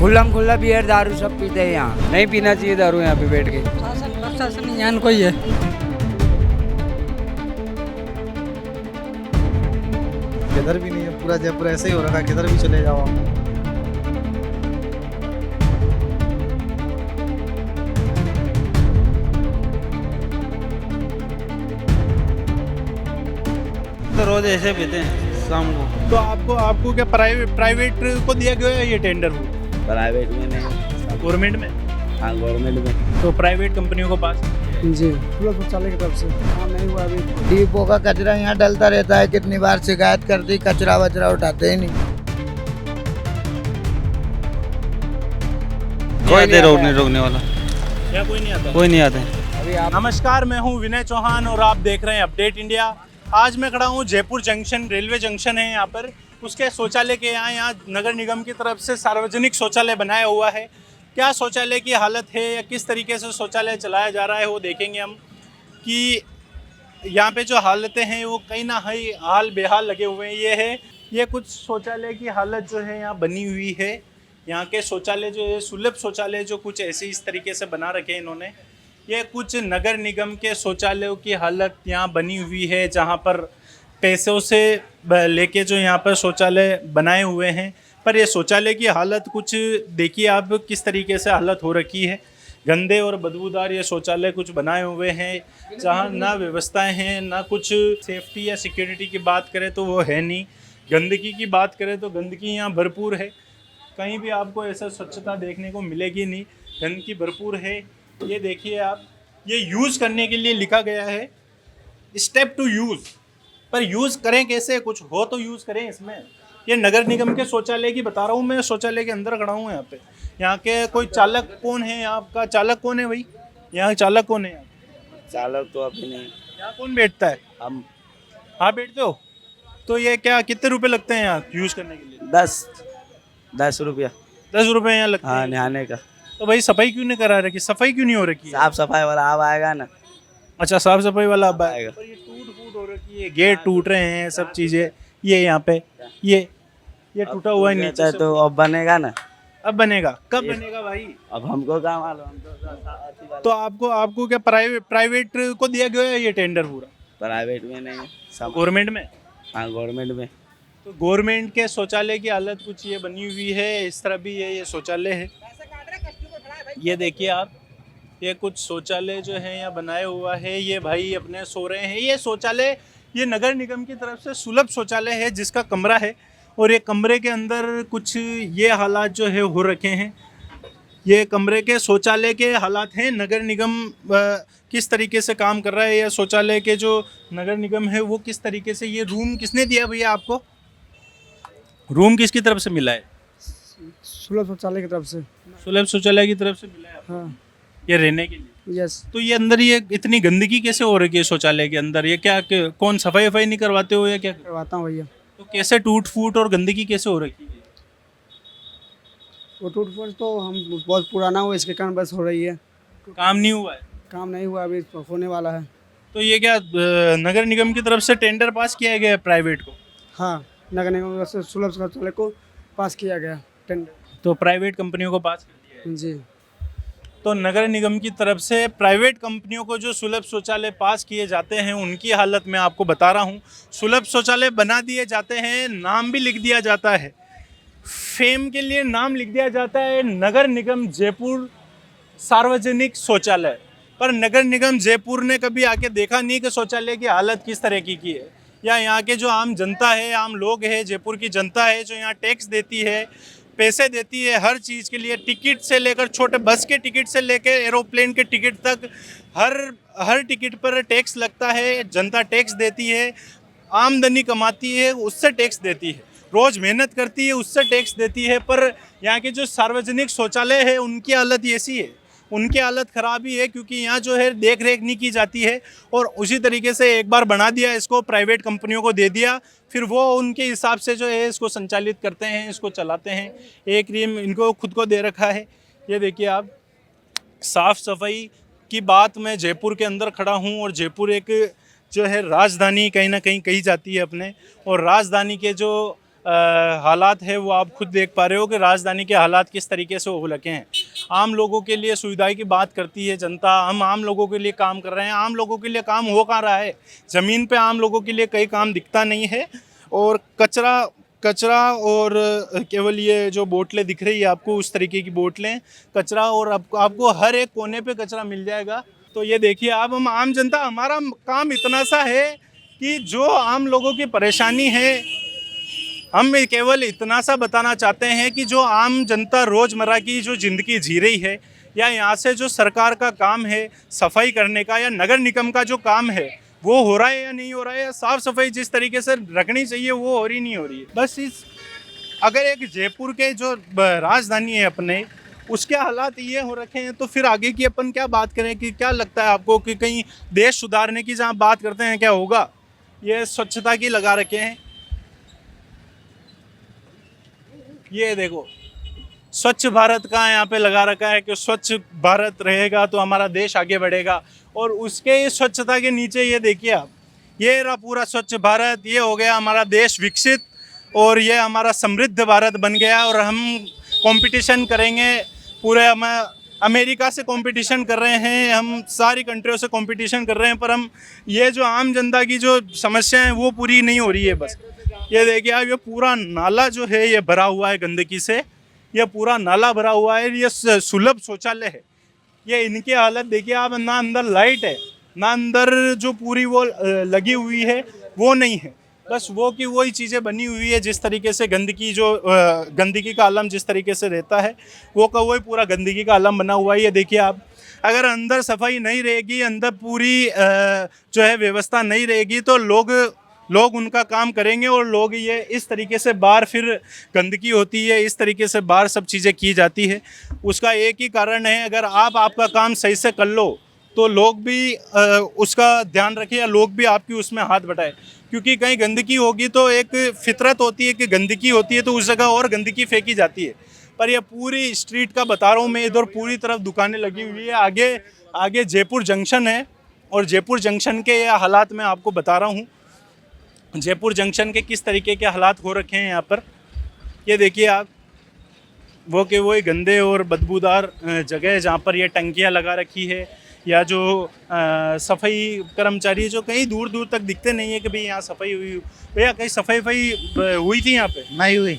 खुल्लम खुल्ला बियर दारू सब पीते हैं यहाँ। नहीं पीना चाहिए दारू यहाँ पे बैठ के। शासन प्रशासन ज्ञान कोई है। किधर भी नहीं है, पूरा जयपुर ऐसे ही हो रखा है, किधर भी चले जाओ आप। तो रोज ऐसे पीते हैं शाम को। तो आपको आपको क्या प्राइवेट को दिया गया है ये टेंडर वो? प्राइवेट में नहीं, गवर्नमेंट में? हाँ गवर्नमेंट में। तो प्राइवेट कंपनियों को पास? जी पूरा शौचालय की तरफ से काम नहीं हुआ अभी। डिपो का कचरा यहाँ डलता रहता है, कितनी बार शिकायत कर दी, कचरा वचरा उठाते ही नहीं। कोई देर रोकने वाला या कोई नहीं आता? कोई नहीं आता है। नमस्कार, मैं हूं विनय चौहान और आप देख रहे हैं अपडेट इंडिया। आज मैं खड़ा हूं जयपुर जंक्शन, रेलवे जंक्शन है यहाँ पर, उसके शौचालय के यहाँ नगर निगम की तरफ से सार्वजनिक शौचालय बनाया हुआ है। क्या शौचालय की हालत है या किस तरीके से शौचालय चलाया जा रहा है वो देखेंगे हम, कि यहाँ पे जो हालतें हैं वो कहीं ना कहीं हाल बेहाल लगे हुए हैं। ये कुछ शौचालय की हालत जो है यहाँ बनी हुई है। यहाँ के शौचालय जो है सुलभ शौचालय जो कुछ ऐसे इस तरीके से बना रखे हैं इन्होंने। ये कुछ नगर निगम के शौचालयों की हालत यहाँ बनी हुई है, जहाँ पर पैसों से लेके जो यहाँ पर शौचालय बनाए हुए हैं। पर ये शौचालय की हालत कुछ देखिए आप किस तरीके से हालत हो रखी है। गंदे और बदबूदार ये शौचालय कुछ बनाए हुए हैं, जहाँ ना व्यवस्थाएं हैं, ना कुछ सेफ्टी या सिक्योरिटी की बात करें तो वो है नहीं। गंदगी की बात करें तो गंदगी यहाँ भरपूर है, कहीं भी आपको ऐसा स्वच्छता देखने को मिलेगी नहीं, गंदगी भरपूर है। ये देखिए आप, ये यूज़ करने के लिए लिखा गया है स्टेप टू यूज़, पर यूज़ करें कैसे, कुछ हो तो यूज़ करें इसमें। ये नगर निगम के शौचालय की बता रहा हूँ मैं, शौचालय के अंदर खड़ा हूँ यहाँ पे। यहाँ के कोई चालक कौन है, आपका चालक कौन है भाई? यहाँ चालक कौन है? चालक तो अभी नहीं। यहाँ कौन बैठता है? हम हाँ बैठते हो? तो ये क्या कितने रुपए लगते हैं यहाँ यूज़ करने के लिए? 10 रुपया। 10 रुपए यहाँ लगते हाँ हैं। नहाने का। तो भाई सफाई क्यों नहीं करा रखी? सफाई क्यों नहीं हो रखी है? साफ सफाई वाला अब आएगा ना। अच्छा, साफ सफाई वाला अब आएगा। पर ये टूट फूट हो रखी है, गेट टूट रहे हैं, सब चीजें। ये यहाँ पे ये टूटा हुआ है नीचे से। तो अब बनेगा ना। अब बनेगा? कब बनेगा भाई? अब हमको क्या मालूम, हम तो तो आपको क्या प्राइवेट को दिया गया है ये टेंडर पूरा? प्राइवेट में नहीं, सब गवर्नमेंट में? हाँ गवर्नमेंट में। तो गवर्नमेंट के शौचालय की हालत कुछ ये बनी हुई है। इस तरह भी ये शौचालय है। ये देखिए आप, ये कुछ शौचालय जो है यहाँ बनाया हुआ है। ये भाई अपने सो रहे हैं। ये शौचालय ये नगर निगम की तरफ से सुलभ शौचालय है, जिसका कमरा है, और ये कमरे के अंदर कुछ ये हालात जो है हो रखे हैं। ये कमरे के शौचालय के हालात हैं। नगर निगम किस तरीके से काम कर रहा है, या शौचालय के जो नगर निगम है वो किस तरीके से, ये रूम किसने दिया भैया आपको? रूम किसकी तरफ से मिला है? सुलभ शौचालय की तरफ से। सुलभ शौचालय की तरफ से मिला है आपको? हाँ ये रहने के लिए। यस। तो ये अंदर ये इतनी गंदगी कैसे हो रही है शौचालय के अंदर? ये क्या कौन सफाई वफाई नहीं करवाते हो या क्या? करवाता हूँ भैया। तो कैसे टूट फूट और गंदगी कैसे हो रही है? वो टूट फूट तो हम बहुत पुराना हुआ, इसके कारण बस हो रही है। काम नहीं हुआ है? काम नहीं हुआ, अभी होने वाला है। तो ये क्या नगर निगम की तरफ से टेंडर पास किया गया है प्राइवेट को? हाँ, नगर निगम से सुलभ शौचालय को पास किया गया टेंडर। तो प्राइवेट कंपनियों को पास कर दिया है। जी। तो नगर निगम की तरफ से प्राइवेट कंपनियों को जो सुलभ शौचालय पास किए जाते हैं उनकी हालत मैं आपको बता रहा हूँ। सुलभ शौचालय बना दिए जाते हैं, नाम भी लिख दिया जाता है, फेम के लिए नाम लिख दिया जाता है नगर निगम जयपुर सार्वजनिक शौचालय, पर नगर निगम जयपुर ने कभी आके देखा नहीं कि शौचालय की हालत किस तरह की है। या यहाँ के जो आम जनता है, आम लोग है, जयपुर की जनता है, जो यहाँ टैक्स देती है, पैसे देती है हर चीज़ के लिए, टिकट से लेकर छोटे बस के टिकट से लेकर एरोप्लेन के टिकट तक, हर टिकट पर टैक्स लगता है। जनता टैक्स देती है, आमदनी कमाती है उससे टैक्स देती है, रोज़ मेहनत करती है उससे टैक्स देती है। पर यहाँ के जो सार्वजनिक शौचालय है उनकी हालत ऐसी है, उनकी हालत ख़राब ही है, क्योंकि यहाँ जो है देख रेख नहीं की जाती है। और उसी तरीके से एक बार बना दिया, इसको प्राइवेट कंपनियों को दे दिया, फिर वो उनके हिसाब से जो है इसको संचालित करते हैं, इसको चलाते हैं। एक रीम इनको खुद को दे रखा है। ये देखिए आप, साफ़ सफाई की बात, मैं जयपुर के अंदर खड़ा हूँ और जयपुर एक जो है राजधानी कहीं ना कहीं कही जाती है अपने, और राजधानी के जो हालात है वो आप खुद देख पा रहे हो कि राजधानी के हालात किस तरीके से हो लगे हैं। आम लोगों के लिए सुविधाएं की बात करती है जनता, हम आम लोगों के लिए काम कर रहे हैं। आम लोगों के लिए काम हो कहाँ रहा है? ज़मीन पे आम लोगों के लिए कई काम दिखता नहीं है। और कचरा और केवल ये जो बोतलें दिख रही है आपको, उस तरीके की बोतलें, कचरा, और आपको हर एक कोने पे कचरा मिल जाएगा। तो ये देखिए आप, हम आम जनता, हमारा काम इतना सा है कि जो आम लोगों की परेशानी है, हम केवल इतना सा बताना चाहते हैं कि जो आम जनता रोज़मर्रा की जो ज़िंदगी जी रही है, या यहाँ से जो सरकार का काम है सफाई करने का, या नगर निगम का जो काम है वो हो रहा है या नहीं हो रहा है, या साफ़ सफाई जिस तरीके से रखनी चाहिए वो हो रही नहीं हो रही है। बस अगर एक जयपुर के जो राजधानी है अपने, उसके हालात ये हो रखे हैं, तो फिर आगे की अपन क्या बात करें? कि क्या लगता है आपको कि कहीं देश सुधारने की जहाँ बात करते हैं क्या होगा? ये स्वच्छता की लगा रखे हैं, ये देखो स्वच्छ भारत का यहाँ पे लगा रखा है कि स्वच्छ भारत रहेगा तो हमारा देश आगे बढ़ेगा। और उसके स्वच्छता के नीचे ये देखिए आप, ये रहा पूरा स्वच्छ भारत, ये हो गया हमारा देश विकसित, और ये हमारा समृद्ध भारत बन गया। और हम कंपटीशन करेंगे, पूरे हम अमेरिका से कंपटीशन कर रहे हैं, हम सारी कंट्रियों से कंपटीशन कर रहे हैं, पर हम ये जो आम जनता की जो समस्या है वो पूरी नहीं हो रही है। बस ये देखिए आप, ये पूरा नाला जो है ये भरा हुआ है गंदगी से, ये पूरा नाला भरा हुआ है। ये सुलभ शौचालय है, ये इनकी हालत देखिए आप, ना अंदर लाइट है, ना अंदर जो पूरी वो लगी हुई है वो नहीं है, बस वो की वही चीज़ें बनी हुई है। जिस तरीके से गंदगी का आलम जिस तरीके से रहता है, वो का वही पूरा गंदगी का आलम बना हुआ है। ये देखिए आप, अगर अंदर सफाई नहीं रहेगी, अंदर पूरी जो है व्यवस्था नहीं रहेगी, तो लोग उनका काम करेंगे, और लोग ये इस तरीके से बाहर फिर गंदगी होती है, इस तरीके से बाहर सब चीज़ें की जाती है। उसका एक ही कारण है, अगर आप आपका काम सही से कर लो तो लोग भी उसका ध्यान रखें, या लोग भी आपकी उसमें हाथ बटाएं। क्योंकि कहीं गंदगी होगी तो एक फितरत होती है कि गंदगी होती है तो उस जगह और गंदगी फेंकी जाती है। पर यह पूरी स्ट्रीट का बता रहा हूँ मैं, इधर पूरी तरफ दुकानें लगी हुई है। आगे जयपुर जंक्शन है, और जयपुर जंक्शन के ये हालात मैं आपको बता रहा हूँ। जयपुर जंक्शन के किस तरीके के हालात हो रखे हैं यहाँ पर, ये देखिए आप, वो के वही गंदे और बदबूदार जगह जहाँ पर ये टंकियाँ लगा रखी है, या जो सफाई कर्मचारी जो कहीं दूर दूर तक दिखते नहीं है कि भाई यहाँ सफाई हुई। भैया कहीं सफाई हुई थी यहाँ पे? नहीं हुई,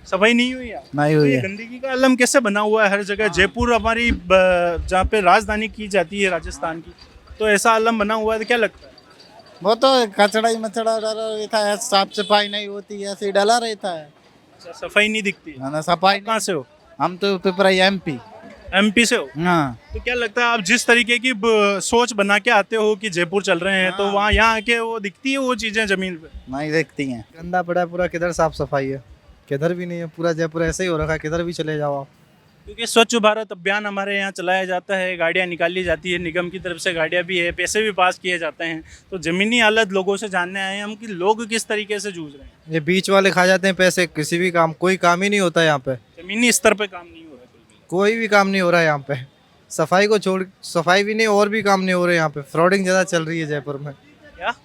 सफाई नहीं हुई यार, नहीं हुई है। गंदगी का आलम कैसे बना हुआ है हर जगह। जयपुर हमारी जहाँ पे राजधानी की जाती है राजस्थान की, तो ऐसा आलम बना हुआ है, तो क्या लगता है? वो तो कचड़ा ही मचड़ा डला रहता है, साफ सफाई नहीं होती है, ऐसे ही डला रहता है। अच्छा, सफाई नहीं दिखती है। ना सफाई। कहाँ से हो? हम तो पिपरा MP से हो? हाँ। तो क्या लगता है, आप जिस तरीके की सोच बना के आते हो कि जयपुर चल रहे हैं, तो वहाँ यहाँ आके वो दिखती है वो चीज़ें ज़मीन पे? नहीं देखती हैं। गंदा पड़ा है पूरा, किधर साफ सफाई है, किधर भी नहीं है। पूरा जयपुर ऐसे ही हो रखा है, किधर भी चले जाओ आप। क्योंकि स्वच्छ भारत अभियान हमारे यहाँ चलाया जाता है, गाड़ियाँ निकाली जाती है, निगम की तरफ से गाड़ियाँ भी है, पैसे भी पास किए जाते हैं। तो ज़मीनी हालत लोगों से जानने आए हैं हम कि लोग किस तरीके से जूझ रहे हैं। ये बीच वाले खा जाते हैं पैसे, किसी भी काम, कोई काम ही नहीं होता है यहाँ पे। ज़मीनी स्तर पे काम नहीं हो रहा, कोई भी काम नहीं हो रहा है यहाँ पे। सफाई को छोड़, सफाई भी नहीं, और भी काम नहीं हो रहे यहाँ पे। फ्रॉडिंग ज़्यादा चल रही है जयपुर में। क्या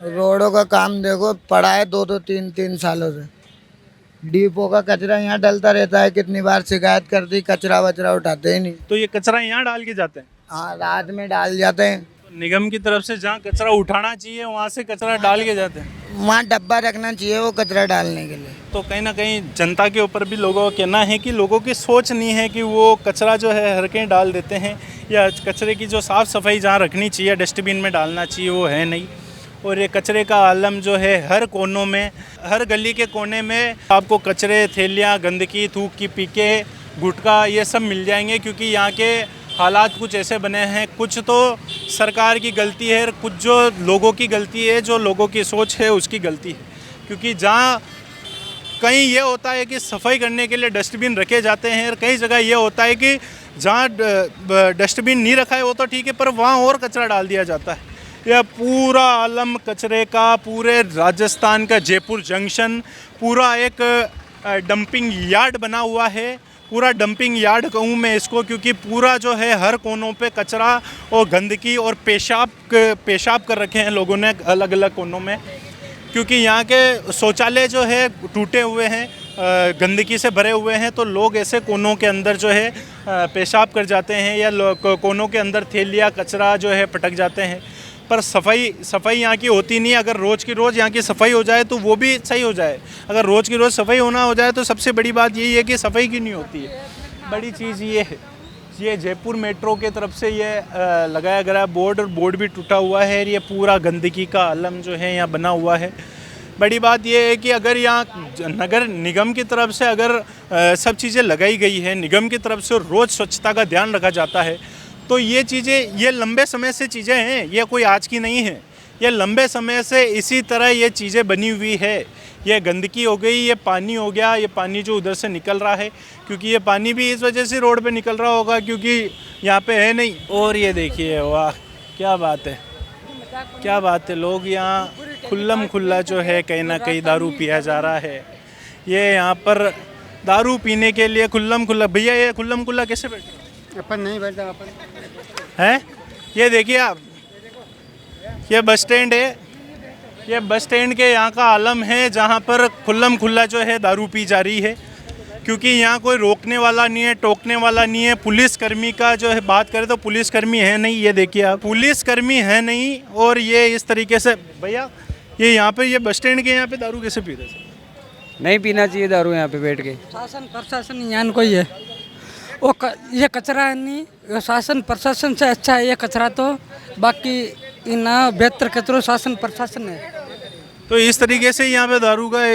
रोडों का काम देखो, पड़ा है 2-3 सालों से। डिपो का कचरा यहाँ डलता रहता है, कितनी बार शिकायत कर दी, कचरा वचरा उठाते ही नहीं। तो ये कचरा यहाँ डाल के जाते हैं? हाँ, रात में डाल जाते हैं। तो निगम की तरफ से जहाँ कचरा उठाना चाहिए वहाँ से कचरा डाल के जाते हैं। वहाँ डब्बा रखना चाहिए वो कचरा डालने के लिए। तो कहीं ना कहीं जनता के ऊपर भी लोगों का कहना है कि लोगों की सोच नहीं है कि वो कचरा जो है हर कहीं डाल देते हैं, या कचरे की जो साफ़ सफाई जहाँ रखनी चाहिए डस्टबिन में डालना चाहिए वो है नहीं। और ये कचरे का आलम जो है हर कोनों में, हर गली के कोने में आपको कचरे, थैलियाँ, गंदगी, थूक की पीके, गुटखा, ये सब मिल जाएंगे। क्योंकि यहाँ के हालात कुछ ऐसे बने हैं, कुछ तो सरकार की गलती है, कुछ जो लोगों की गलती है, जो लोगों की सोच है उसकी गलती है। क्योंकि जहाँ कहीं ये होता है कि सफाई करने के लिए डस्टबिन रखे जाते हैं, और कई जगह ये होता है कि जहाँ डस्टबिन नहीं रखा है वो तो ठीक है, पर वहाँ और कचरा डाल दिया जाता है। यह पूरा आलम कचरे का, पूरे राजस्थान का जयपुर जंक्शन पूरा एक डंपिंग यार्ड बना हुआ है। पूरा डंपिंग यार्ड कहूँ मैं इसको, क्योंकि पूरा जो है हर कोनों पे कचरा और गंदगी और पेशाब कर रखे हैं लोगों ने अलग अलग कोनों में। क्योंकि यहाँ के शौचालय जो है टूटे हुए हैं, गंदगी से भरे हुए हैं, तो लोग ऐसे कोनों के अंदर जो है पेशाब कर जाते हैं या कोनों के अंदर थैलियाँ कचरा जो है पटक जाते हैं। पर सफाई यहाँ की होती नहीं। अगर रोज़ की रोज़ यहाँ की सफाई हो जाए तो वो भी सही हो जाए। अगर रोज़ की रोज़ सफाई होना हो जाए तो सबसे बड़ी बात यही है कि सफाई क्यों नहीं होती है। बड़ी चीज़ ये है, ये जयपुर मेट्रो के तरफ से ये लगाया गया बोर्ड, और बोर्ड भी टूटा हुआ है। ये पूरा गंदगी का आलम जो है यहाँ बना हुआ है। बड़ी बात ये है कि अगर यहाँ नगर निगम की तरफ से अगर सब चीज़ें लगाई गई है, निगम की तरफ से रोज़ स्वच्छता का ध्यान रखा जाता है, तो ये चीज़ें, ये लंबे समय से चीज़ें हैं, ये कोई आज की नहीं है। ये लंबे समय से इसी तरह ये चीज़ें बनी हुई है। ये गंदगी हो गई, ये पानी हो गया, ये पानी जो उधर से निकल रहा है, क्योंकि ये पानी भी इस वजह से रोड पे निकल रहा होगा क्योंकि यहाँ पे है नहीं। और ये देखिए, वाह क्या बात है, क्या बात है। लोग यहाँ खुल्लम खुल्ला जो है कहीं ना कहीं दारू पिया जा रहा है। ये यहाँ पर दारू पीने के लिए खुल्लम खुल्ला, भैया ये खुल्लम खुल्ला कैसे बैठे अपन नहीं बैठा अपन हैं? ये देखिए आप, ये बस स्टैंड है, ये बस स्टैंड के यहाँ का आलम है जहाँ पर खुल्लम खुल्ला जो है दारू पी जा रही है। क्योंकि यहाँ कोई रोकने वाला नहीं है, टोकने वाला नहीं है। पुलिसकर्मी का जो है बात करें तो पुलिसकर्मी है नहीं, ये देखिए आप, पुलिसकर्मी है नहीं। और ये इस तरीके से, भैया ये यहाँ पे, ये बस स्टैंड के यहाँ पे दारू कैसे पी रहे हैं? नहीं पीना चाहिए दारू यहाँ पे बैठ के। शासन प्रशासन यहाँ कोई है वो ये कचरा है नहीं, ये शासन प्रशासन से अच्छा है ये कचरा तो, बाकी इन बेहतर कचरो शासन प्रशासन है। तो इस तरीके से यहाँ पे दारू का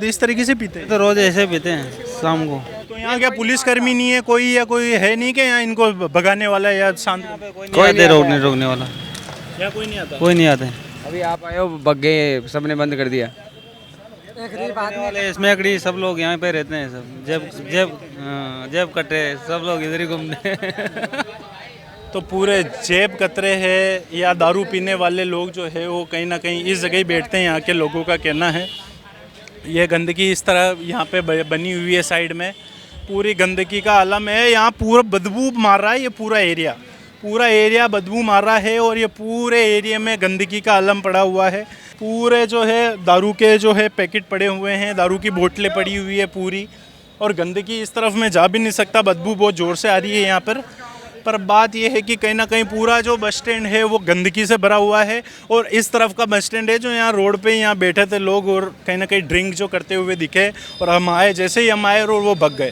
इस तरीके से पीते हैं। तो रोज़ ऐसे पीते हैं शाम को। तो यहाँ क्या पुलिसकर्मी नहीं है कोई, या कोई है नहीं कि यहाँ इनको भगाने वाला है या शांत? कोई आते रोकने वाला, यहाँ कोई नहीं आता? कोई नहीं आते। अभी आप आए हो, भग गए, सबने बंद कर दिया। वाले इसमें अकड़ी सब लोग यहाँ पे रहते हैं, सब जेब कटे सब लोग इधर ही घूमने। तो पूरे जेब कतरे हैं या दारू पीने वाले लोग जो है वो कहीं ना कहीं इस जगह ही बैठते हैं, यहाँ के लोगों का कहना है। ये गंदगी इस तरह यहाँ पे बनी हुई है, साइड में पूरी गंदगी का आलम है। यहाँ पूरा बदबू मार रहा है, ये पूरा एरिया बदबू मार रहा है। और ये पूरे एरिया में गंदगी का आलम पड़ा हुआ है। पूरे जो है दारू के जो है पैकेट पड़े हुए हैं, दारू की बोतलें पड़ी हुई है पूरी। और गंदगी इस तरफ में जा भी नहीं सकता, बदबू बहुत ज़ोर से आ रही है यहाँ पर बात यह है कि कहीं ना कहीं पूरा जो बस स्टैंड है वो गंदगी से भरा हुआ है। और इस तरफ का बस स्टैंड है जो यहाँ रोड पे यहाँ बैठे थे लोग, और कहीं ना कहीं ड्रिंक जो करते हुए दिखे, और हम आए, जैसे ही हम आए और वो भग गए।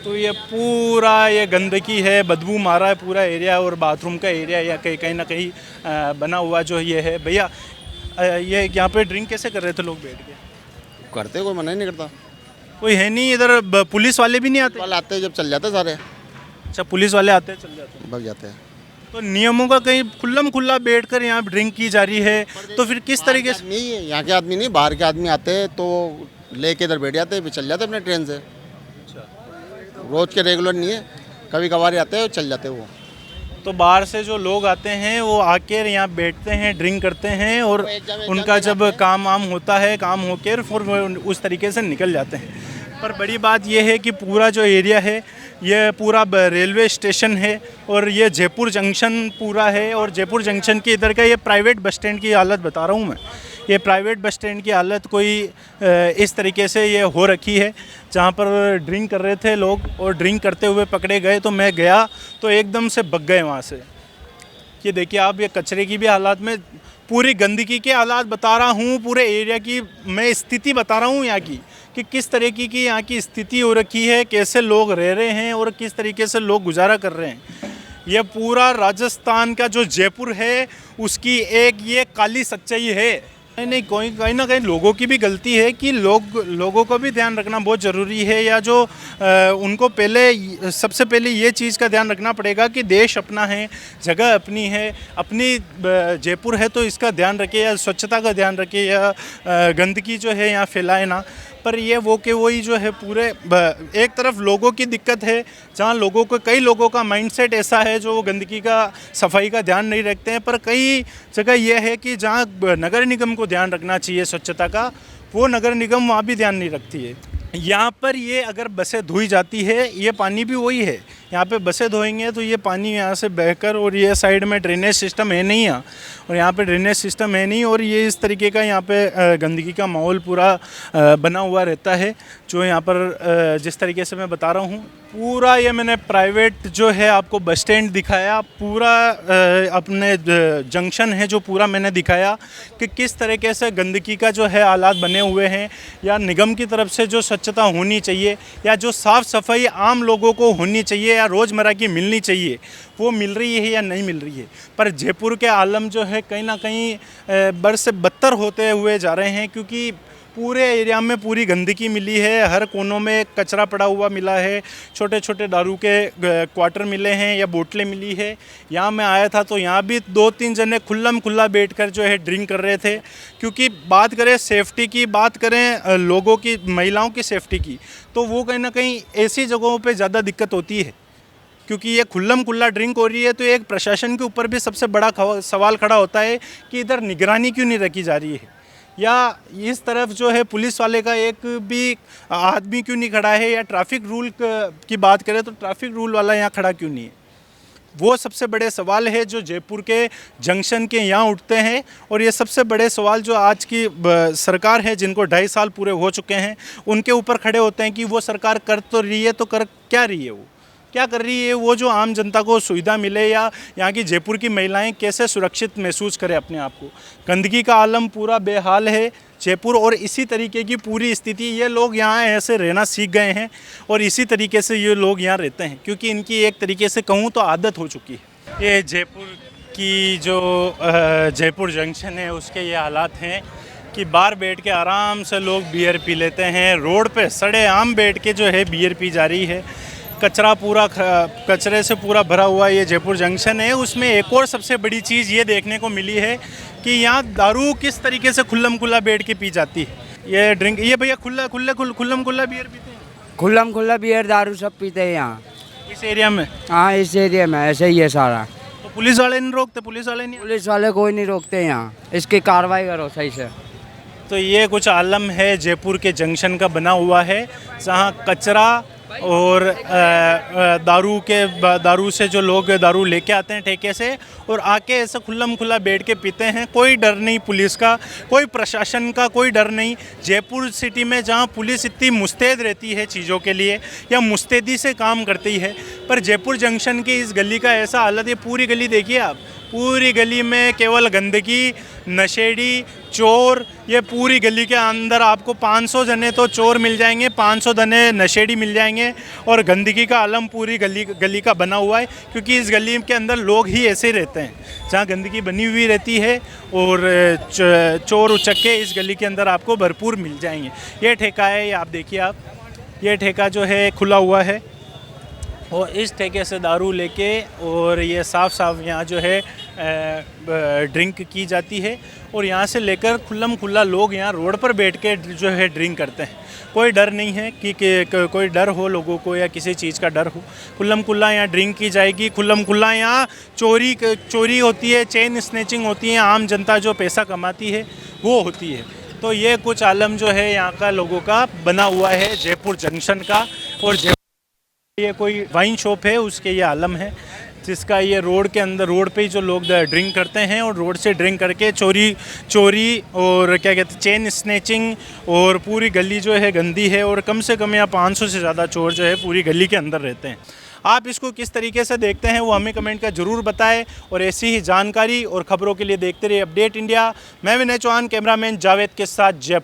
तो ये पूरा ये गंदगी है, बदबू मारा है पूरा एरिया। और बाथरूम का एरिया या कहीं ना कहीं बना हुआ जो ये है। भैया ये यहाँ पे ड्रिंक कैसे कर रहे थे लोग बैठ के? करते, कोई मना ही नहीं करता। कोई है नहीं इधर? पुलिस वाले भी नहीं आते? वाले आते हैं जब चल जाते सारे। अच्छा, पुलिस वाले आते हैं, चल जाते हैं, भाग जाते हैं। तो नियमों का कहीं खुल्लम खुल्ला बैठ कर यहाँ ड्रिंक की जा रही है, तो फिर किस तरीके से? नहीं, यहाँ के आदमी नहीं, बाहर के आदमी आते हैं तो लेके इधर बैठ जाते हैं, फिर चल जाते हैं अपने ट्रेन से। रोज के रेगुलर नहीं है, कभी कभार आते हैं और चल जाते हैं वो। तो बाहर से जो लोग आते हैं वो आके यहाँ बैठते हैं, ड्रिंक करते हैं, और उनका जब काम वाम होता है, काम होकर फिर उस तरीके से निकल जाते हैं। पर बड़ी बात यह है कि पूरा जो एरिया है ये पूरा रेलवे स्टेशन है, और ये जयपुर जंक्शन पूरा है। और जयपुर जंक्शन के इधर का ये प्राइवेट बस स्टैंड की हालत बता रहा हूँ मैं। ये प्राइवेट बस स्टैंड की हालत कोई इस तरीके से ये हो रखी है, जहाँ पर ड्रिंक कर रहे थे लोग और ड्रिंक करते हुए पकड़े गए। तो मैं गया तो एकदम से भग गए वहाँ से। ये देखिए आप, ये कचरे की भी हालात में, पूरी गंदगी के हालात बता रहा हूँ, पूरे एरिया की मैं स्थिति बता रहा हूँ यहाँ की, कि किस तरीके की यहाँ की स्थिति हो रखी है, कैसे लोग रह रहे हैं और किस तरीके से लोग गुजारा कर रहे हैं। ये पूरा राजस्थान का जो जयपुर है उसकी एक ये काली सच्चाई है। नहीं, कहीं ना कहीं लोगों की भी गलती है कि लोगों को भी ध्यान रखना बहुत ज़रूरी है, या जो उनको पहले सबसे पहले ये चीज़ का ध्यान रखना पड़ेगा कि देश अपना है, जगह अपनी है, अपनी जयपुर है, तो इसका ध्यान रखे, या स्वच्छता का ध्यान रखे, या गंदगी जो है यहाँ फैलाए ना। पर ये वो कि वही जो है पूरे एक तरफ लोगों की दिक्कत है, जहाँ लोगों को, कई लोगों का माइंडसेट ऐसा है जो गंदगी का, सफाई का ध्यान नहीं रखते हैं। पर कई जगह ये है कि जहाँ नगर निगम को ध्यान रखना चाहिए स्वच्छता का, वो नगर निगम वहाँ भी ध्यान नहीं रखती है। यहाँ पर ये अगर बसें धोई जाती है, ये पानी भी वही है, यहाँ पे बसें धोएंगे तो ये पानी यहाँ से बहकर, और ये साइड में ड्रेनेज सिस्टम है नहीं यहाँ, और यहाँ पे ड्रेनेज सिस्टम है नहीं, और ये इस तरीके का यहाँ पे गंदगी का माहौल पूरा बना हुआ रहता है। जो यहाँ पर जिस तरीके से मैं बता रहा हूँ, पूरा ये मैंने प्राइवेट जो है आपको बस स्टैंड दिखाया, पूरा अपने जंक्शन है जो पूरा मैंने दिखाया कि किस तरीके से गंदगी का जो है हालात बने हुए हैं, या निगम की तरफ से जो स्वच्छता होनी चाहिए या जो साफ़ सफाई आम लोगों को होनी चाहिए या रोज़मर्रा की मिलनी चाहिए, वो मिल रही है या नहीं मिल रही है। पर जयपुर के आलम जो है कहीं ना कहीं बद से बदतर होते हुए जा रहे हैं, क्योंकि पूरे एरिया में पूरी गंदगी मिली है, हर कोनों में कचरा पड़ा हुआ मिला है, छोटे छोटे दारू के क्वार्टर मिले हैं या बोतलें मिली है। यहाँ मैं आया था तो यहाँ भी 2-3 जने खुल्लम खुल्ला बैठकर जो है ड्रिंक कर रहे थे, क्योंकि बात करें सेफ्टी की, बात करें लोगों की, महिलाओं की सेफ्टी की, तो वो कहीं ना कहीं ऐसी जगहों पे ज़्यादा दिक्कत होती है, क्योंकि ये खुल्लम खुल्ला ड्रिंक हो रही है। तो एक प्रशासन के ऊपर भी सबसे बड़ा सवाल खड़ा होता है कि इधर निगरानी क्यों नहीं रखी जा रही है, या इस तरफ जो है पुलिस वाले का एक भी आदमी क्यों नहीं खड़ा है, या ट्रैफिक रूल की बात करें तो ट्रैफिक रूल वाला यहाँ खड़ा क्यों नहीं है। वो सबसे बड़े सवाल है जो जयपुर के जंक्शन के यहाँ उठते हैं, और ये सबसे बड़े सवाल जो आज की सरकार है, जिनको 2.5 साल पूरे हो चुके हैं, उनके ऊपर खड़े होते हैं कि वो सरकार कर तो रही है, तो कर क्या रही है, वो क्या कर रही है, वो जो आम जनता को सुविधा मिले, या यहाँ की जयपुर की महिलाएं कैसे सुरक्षित महसूस करें अपने आप को। गंदगी का आलम पूरा बेहाल है जयपुर, और इसी तरीके की पूरी स्थिति, ये लोग यहाँ ऐसे रहना सीख गए हैं और इसी तरीके से ये लोग यहाँ रहते हैं, क्योंकि इनकी एक तरीके से कहूँ तो आदत हो चुकी है। ये जयपुर की जो जयपुर जंक्शन है उसके ये हालात हैं कि बाहर बैठ के आराम से लोग बियर पी लेते हैं, रोड पे सड़े आम बैठ के जो है बियर पी जा रही है। कचरा पूरा कचरे से पूरा भरा हुआ ये जयपुर जंक्शन है। उसमें एक और सबसे बड़ी चीज़ ये देखने को मिली है कि यहाँ दारू किस तरीके से खुल्लम खुल्ला बैठ के पी जाती है। ये ड्रिंक, ये भैया खुल्लम खुल्ला बियर पीते हैं, खुल्लम खुल्ला बियर दारू सब पीते हैं यहाँ इस एरिया में। हाँ, इस एरिया में ऐसे ही है सारा। तो पुलिस वाले नहीं रोकते, पुलिस वाले कोई नहीं रोकते यहाँ, इसकी कार्रवाई करो सही से। तो ये कुछ आलम है जयपुर के जंक्शन का बना हुआ है, जहाँ कचरा और दारू से जो लोग दारू लेके आते हैं ठेके से, और आके ऐसे खुल्लम खुल्ला बैठ के पीते हैं। कोई डर नहीं पुलिस का, कोई प्रशासन का कोई डर नहीं। जयपुर सिटी में जहां पुलिस इतनी मुस्तैद रहती है चीज़ों के लिए या मुस्तैदी से काम करती है, पर जयपुर जंक्शन की इस गली का ऐसा हालत है। पूरी गली देखिए आप, पूरी गली में केवल गंदगी, नशेड़ी, चोर। ये पूरी गली के अंदर आपको 500 जने तो चोर मिल जाएंगे, 500 जने नशेड़ी मिल जाएंगे, और गंदगी का आलम पूरी गली का बना हुआ है, क्योंकि इस गली के अंदर लोग ही ऐसे रहते हैं जहाँ गंदगी बनी हुई रहती है, और चोर उचक्के इस गली के अंदर आपको भरपूर मिल जाएंगे। ये ठेका है, ये आप देखिए आप, ये ठेका जो है खुला हुआ है, और इस ठेके से दारू लेके और ये साफ यहाँ जो है ड्रिंक की जाती है, और यहाँ से लेकर खुल्लम खुल्ला लोग यहाँ रोड पर बैठ के जो है ड्रिंक करते हैं। कोई डर नहीं है कि कोई डर हो लोगों को या किसी चीज़ का डर हो। खुल्लम खुल्ला यहाँ ड्रिंक की जाएगी, खुल्लम खुल्ला यहाँ चोरी होती है, चेन स्नैचिंग होती है, आम जनता जो पैसा कमाती है वो होती है। तो ये कुछ आलम जो है यहाँ का लोगों का बना हुआ है जयपुर जंक्शन का। और ये कोई वाइन शॉप है उसके ये आलम है, जिसका ये रोड के अंदर, रोड पे ही जो लोग ड्रिंक करते हैं और रोड से ड्रिंक करके चोरी और क्या कहते हैं चेन स्नैचिंग, और पूरी गली जो है गंदी है, और कम से कम यहाँ 500 से ज़्यादा चोर जो है पूरी गली के अंदर रहते हैं। आप इसको किस तरीके से देखते हैं वो हमें कमेंट कर ज़रूर बताएं, और ऐसी ही जानकारी और ख़बरों के लिए देखते रहिए अपडेट इंडिया। मैं विनय चौहान, कैमरामैन जावेद के साथ जयपुर।